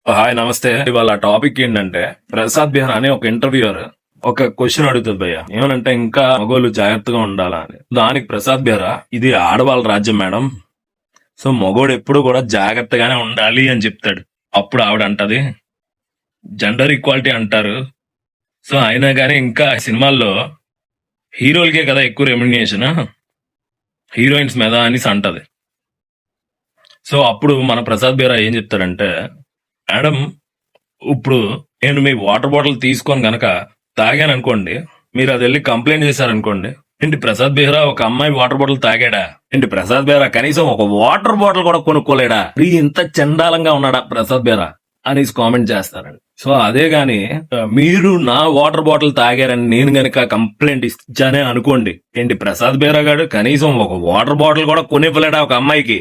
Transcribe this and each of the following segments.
Hi నమస్తే. ఇవాళ topic ఏంటంటే ప్రసాద్ బిహార్ అనే ఒక ఇంటర్వ్యూయర్ ఒక క్వశ్చన్ అడుగుతుంది భయ్య. ఏమనంటే ఇంకా మగోళ్ళు జాగ్రత్తగా ఉండాలా అని. దానికి ప్రసాద్ బిహారా ఇది ఆడవాళ్ళ రాజ్యం మేడం, సో మగోడు ఎప్పుడు కూడా జాగ్రత్తగానే ఉండాలి అని చెప్తాడు. అప్పుడు ఆవిడ అంటది జెండర్ ఈక్వాలిటీ అంటారు, సో అయినా కానీ ఇంకా సినిమాల్లో హీరోలకే కదా ఎక్కువ రెమ్యునరేషన్, హీరోయిన్స్ మీద అనేసి అంటది. సో అప్పుడు మన ప్రసాద్ బిహారా ఏం చెప్తాడంటే, మేడం ఇప్పుడు నేను మీ వాటర్ బాటిల్ తీసుకొని గనక తాగాను అనుకోండి, మీరు అది వెళ్ళి కంప్లైంట్ చేశారనుకోండి, ఏంటి ప్రసాద్ బెహ్రా ఒక అమ్మాయి వాటర్ బాటిల్ తాగాడా, ఏంటి ప్రసాద్ బెహ్రా కనీసం ఒక వాటర్ బాటిల్ కూడా కొనుక్కోలేడా, ఇంత చండాలంగా ఉన్నాడా ప్రసాద్ బెహ్రా అనేసి కామెంట్ చేస్తారండి. సో అదే గాని మీరు నా వాటర్ బాటిల్ తాగారని నేను గనక కంప్లైంట్ ఇచ్చానే అనుకోండి, ఏంటి ప్రసాద్ బెహ్రా గారు కనీసం ఒక వాటర్ బాటిల్ కూడా కొనివ్వలేడా ఒక అమ్మాయికి,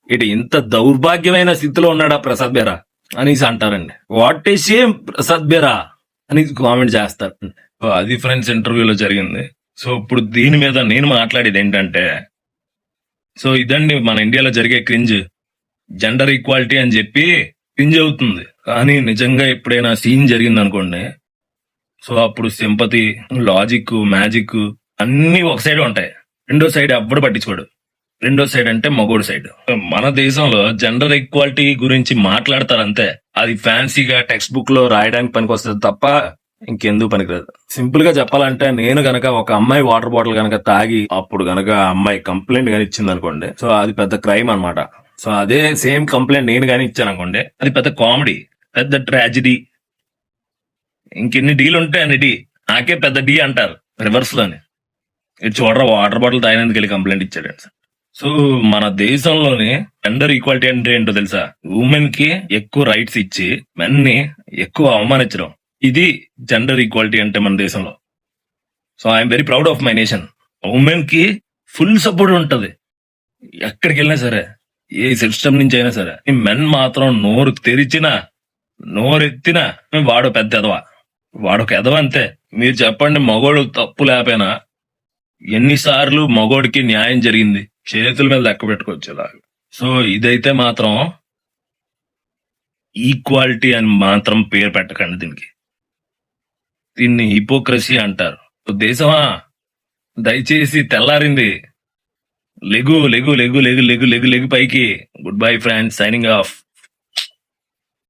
ఇటు ఇంత దౌర్భాగ్యమైన స్థితిలో ఉన్నాడా ప్రసాద్ బెహ్రా అనేసి అంటారండి. What is same Prasad Behra అని కామెంట్ చేస్తారు. అది ఫ్రెండ్స్ ఇంటర్వ్యూలో జరిగింది. సో ఇప్పుడు దీని మీద నేను మాట్లాడేది ఏంటంటే, సో ఇదండి మన ఇండియాలో జరిగే క్రింజ్. జెండర్ ఈక్వాలిటీ అని చెప్పి క్రింజ్ అవుతుంది, కానీ నిజంగా ఎప్పుడైనా సీన్ జరిగింది అనుకోండి, సో అప్పుడు సింపతి, లాజిక్, మ్యాజిక్ అన్ని ఒక సైడ్ ఉంటాయి, రెండో సైడ్ ఎవ్వడు పట్టించుకోడు. రెండో సైడ్ అంటే మగోడు సైడ్. మన దేశంలో జెండర్ ఈక్వాలిటీ గురించి మాట్లాడతారంతే, అది ఫ్యాన్సీగా టెక్స్ట్ బుక్ లో రాయడానికి పనికి వస్తుంది తప్ప ఇంకెందుకు పనికిరాదు. సింపుల్ గా చెప్పాలంటే, నేను గనక ఒక అమ్మాయి వాటర్ బాటిల్ గనక తాగి అప్పుడు గనక అమ్మాయి కంప్లైంట్ గానీ ఇచ్చింది అనుకోండి, సో అది పెద్ద క్రైమ్ అన్నమాట. సో అదే సేమ్ కంప్లైంట్ నేను గానీ ఇచ్చాను అనుకోండి, అది పెద్ద కామెడీ, పెద్ద ట్రాజిడీ. ఇంకెన్ని డీలు ఉంటాయి అన్ని డీ, నాకే పెద్ద డీ అంటారు రివర్స్ లోనే. ఇది చూడరా వాటర్ బాటిల్ తాగినందుకు వెళ్ళి కంప్లైంట్ ఇచ్చాడు. సో మన దేశంలోని జెండర్ ఈక్వాలిటీ అంటే ఏంటో తెలుసా? ఉమెన్ కి ఎక్కువ రైట్స్ ఇచ్చి మెన్ ని ఎక్కువ అవమానించడం, ఇది జెండర్ ఈక్వాలిటీ అంటే మన దేశంలో. So I'm very proud of my nation. Women కి ఫుల్ సపోర్ట్ ఉంటది ఎక్కడికి వెళ్ళినా సరే, ఏ సిస్టమ్ నుంచి అయినా సరే. ఈ మెన్ మాత్రం నోరు తెరిచినా నోరెత్తినా వాడు పెద్ద ఎదవా, వాడొక ఎదవ అంతే. మీరు చెప్పండి, మగోడు తప్పు లేకపోయినా ఎన్నిసార్లు మగోడికి న్యాయం జరిగింది చేతుల మీద లెక్క పెట్టుకోవచ్చేలాగా. సో ఇదైతే మాత్రం ఈక్వాలిటీ అని మాత్రం పేరు పెట్టకండి దీనికి, దీన్ని హిపోక్రసీ అంటారు. దేశమా దయచేసి తెల్లారింది, లెగు లెగు లెగు లెగు లెగు లెగు లెగు పైకి. Good bye friends, signing off.